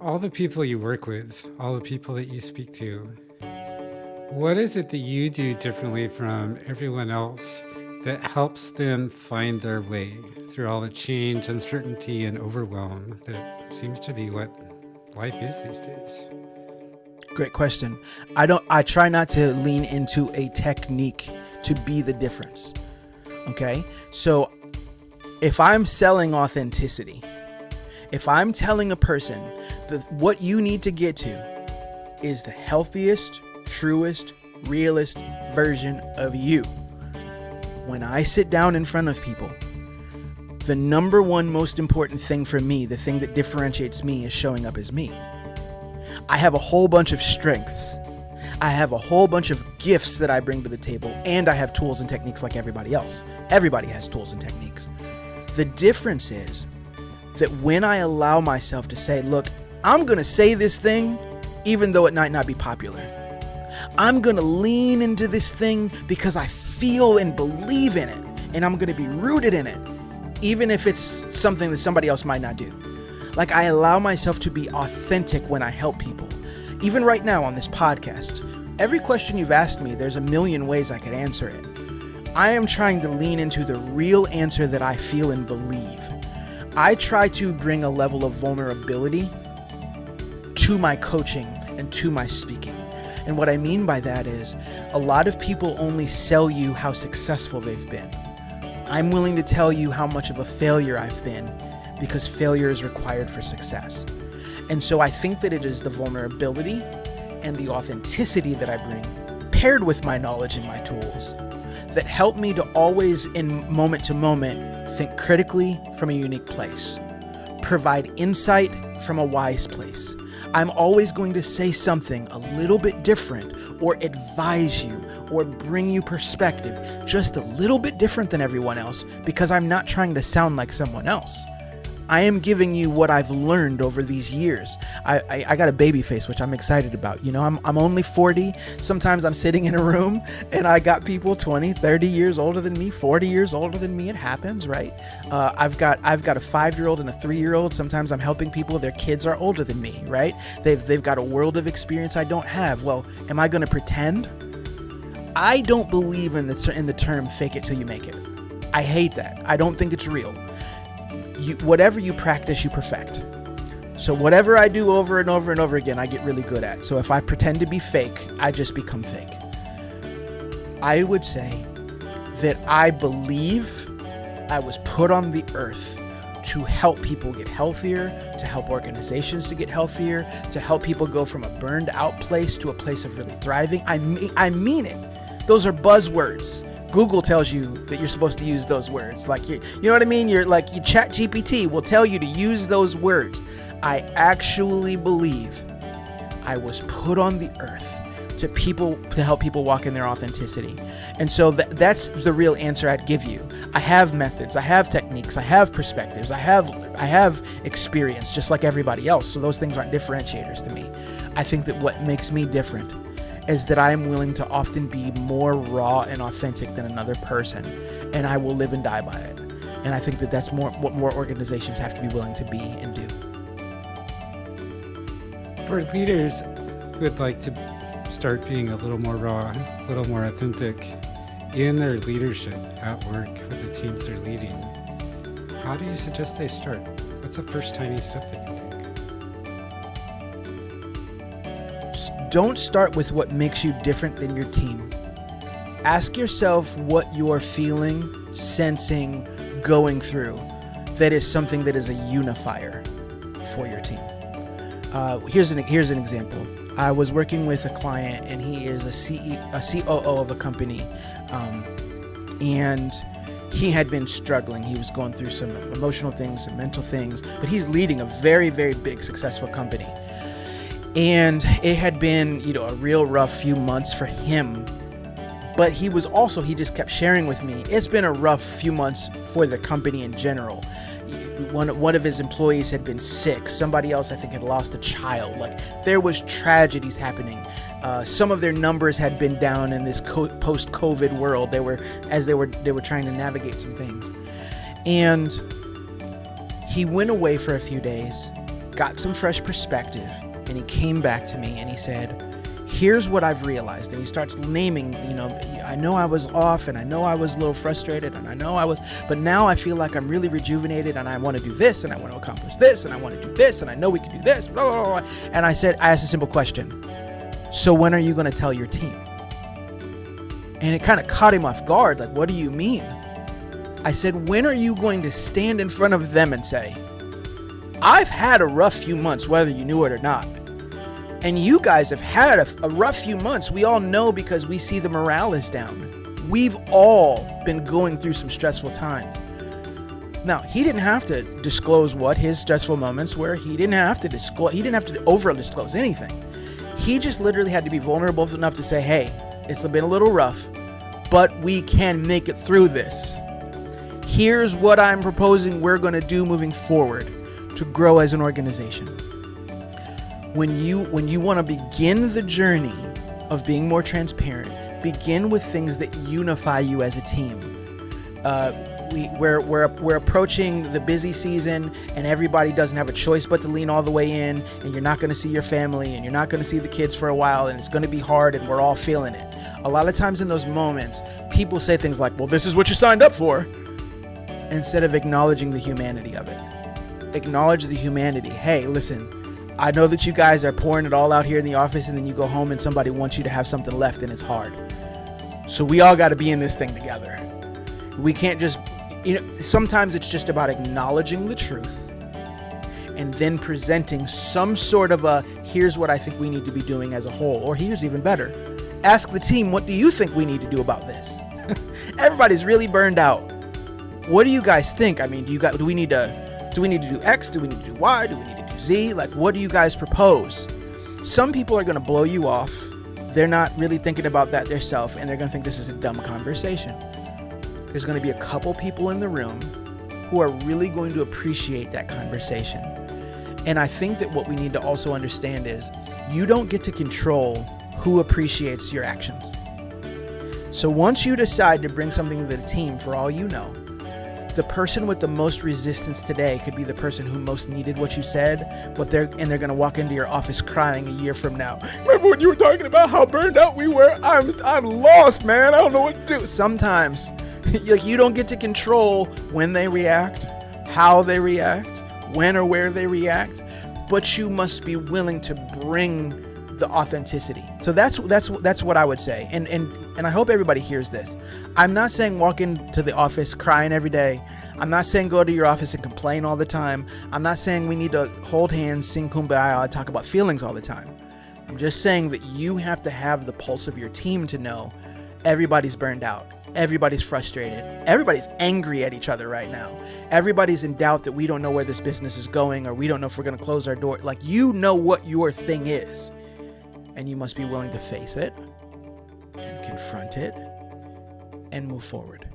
All the people you work with, all the people that you speak to, what is it that you do differently from everyone else that helps them find their way through all the change, uncertainty, and overwhelm that seems to be what life is these days? Great question. I try not to lean into a technique to be the difference. Okay? So if I'm selling authenticity, if I'm telling a person that what you need to get to is the healthiest, truest, realist version of you, when I sit down in front of people, the number one most important thing for me, the thing that differentiates me, is showing up as me. I have a whole bunch of strengths. I have a whole bunch of gifts that I bring to the table, and I have tools and techniques like everybody else. Everybody has tools and techniques. The difference is that when I allow myself to say, look, I'm going to say this thing even though it might not be popular. I'm going to lean into this thing because I feel and believe in it, and I'm going to be rooted in it, even if it's something that somebody else might not do. Like, I allow myself to be authentic when I help people. Even right now on this podcast, every question you've asked me, there's a million ways I could answer it. I am trying to lean into the real answer that I feel and believe. I try to bring a level of vulnerability to my coaching and to my speaking. And what I mean by that is, a lot of people only sell you how successful they've been. I'm willing to tell you how much of a failure I've been, because failure is required for success. And so I think that it is the vulnerability and the authenticity that I bring, paired with my knowledge and my tools, that help me to always, in moment to moment, think critically from a unique place, provide insight from a wise place. I'm always going to say something a little bit different, or advise you, or bring you perspective just a little bit different than everyone else, because I'm not trying to sound like someone else. I am giving you what I've learned over these years. I got a baby face, which I'm excited about. You know, I'm only 40. Sometimes I'm sitting in a room and I got people 20, 30 years older than me, 40 years older than me. It happens, right? I've got a 5-year-old and a 3-year-old. Sometimes I'm helping people, their kids are older than me, right? They've got a world of experience I don't have. Well, am I going to pretend? I don't believe in the term fake it till you make it. I hate that. I don't think it's real. Whatever you practice, you perfect. So whatever I do over and over and over again, I get really good at. So if I pretend to be fake, I just become fake. I would say that I believe I was put on the earth to help people get healthier, to help organizations to get healthier, to help people go from a burned out place to a place of really thriving. I mean it. Those are buzzwords. Google tells you that you're supposed to use those words. Like, you know what I mean? Your Chat GPT will tell you to use those words. I actually believe I was put on the earth to help people walk in their authenticity. And so that's the real answer I'd give you. I have methods, I have techniques, I have perspectives, I have experience just like everybody else. So those things aren't differentiators to me. I think that what makes me different is that I am willing to often be more raw and authentic than another person, and I will live and die by it. And I think that that's what more organizations have to be willing to be and do. For leaders who would like to start being a little more raw, a little more authentic in their leadership at work with the teams they're leading, how do you suggest they start? What's the first tiny step they can take? Don't start with what makes you different than your team. Ask yourself what you're feeling, sensing, going through that is something that is a unifier for your team. Here's an example. I was working with a client, and he is a COO of a company, and he had been struggling. He was going through some emotional things, some mental things, but he's leading a very, very big, successful company. And it had been, a real rough few months for him. But he just kept sharing with me, it's been a rough few months for the company in general. One of his employees had been sick. Somebody else, I think, had lost a child. Like, there was tragedies happening. Some of their numbers had been down in this post-COVID world. They were trying to navigate some things. And he went away for a few days. got some fresh perspective, and he came back to me and he said, here's what I've realized. And he starts naming, I know I was off, and I know I was a little frustrated, and I know I was, but now I feel like I'm really rejuvenated, and I want to do this, and I want to accomplish this, and I want to do this, and I know we can do this, blah, blah, blah, blah. And I asked a simple question. So when are you going to tell your team? And it kind of caught him off guard. Like, what do you mean? I said, when are you going to stand in front of them and say, I've had a rough few months, whether you knew it or not. And you guys have had a rough few months. We all know because we see the morale is down. We've all been going through some stressful times. Now, he didn't have to disclose what his stressful moments were. He didn't have to over disclose anything. He just literally had to be vulnerable enough to say, hey, it's been a little rough, but we can make it through this. Here's what I'm proposing we're going to do moving forward to grow as an organization. When you want to begin the journey of being more transparent, begin with things that unify you as a team. We're approaching the busy season, and everybody doesn't have a choice but to lean all the way in, and you're not going to see your family, and you're not going to see the kids for a while, and it's going to be hard, and we're all feeling it. A lot of times in those moments, people say things like, well, this is what you signed up for, instead of acknowledging the humanity of it. Acknowledge the humanity. Hey, listen, I know that you guys are pouring it all out here in the office, and then you go home and somebody wants you to have something left, and it's hard. So we all got to be in this thing together. We can't just, sometimes it's just about acknowledging the truth and then presenting some sort of here's what I think we need to be doing as a whole, or here's even better. Ask the team, what do you think we need to do about this? Everybody's really burned out. What do you guys think? I mean, do we need to do X? Do we need to do Y? Do we need to do Z? Like, what do you guys propose? Some people are going to blow you off. They're not really thinking about that themselves, and they're going to think this is a dumb conversation. There's going to be a couple people in the room who are really going to appreciate that conversation. And I think that what we need to also understand is you don't get to control who appreciates your actions. So once you decide to bring something to the team, for all you know, the person with the most resistance today could be the person who most needed what you said, but they're going to walk into your office crying a year from now. Remember when you were talking about how burned out we were? I'm lost, man. I don't know what to do. Sometimes you don't get to control when they react, how they react, when or where they react, but you must be willing to bring the authenticity. So that's what I would say. And I hope everybody hears this. I'm not saying walk into the office crying every day. I'm not saying go to your office and complain all the time. I'm not saying we need to hold hands, sing Kumbaya, and talk about feelings all the time. I'm just saying that you have to have the pulse of your team to know everybody's burned out. Everybody's frustrated. Everybody's angry at each other right now. Everybody's in doubt that we don't know where this business is going, or we don't know if we're going to close our door. Like, you know what your thing is. And you must be willing to face it and confront it and move forward.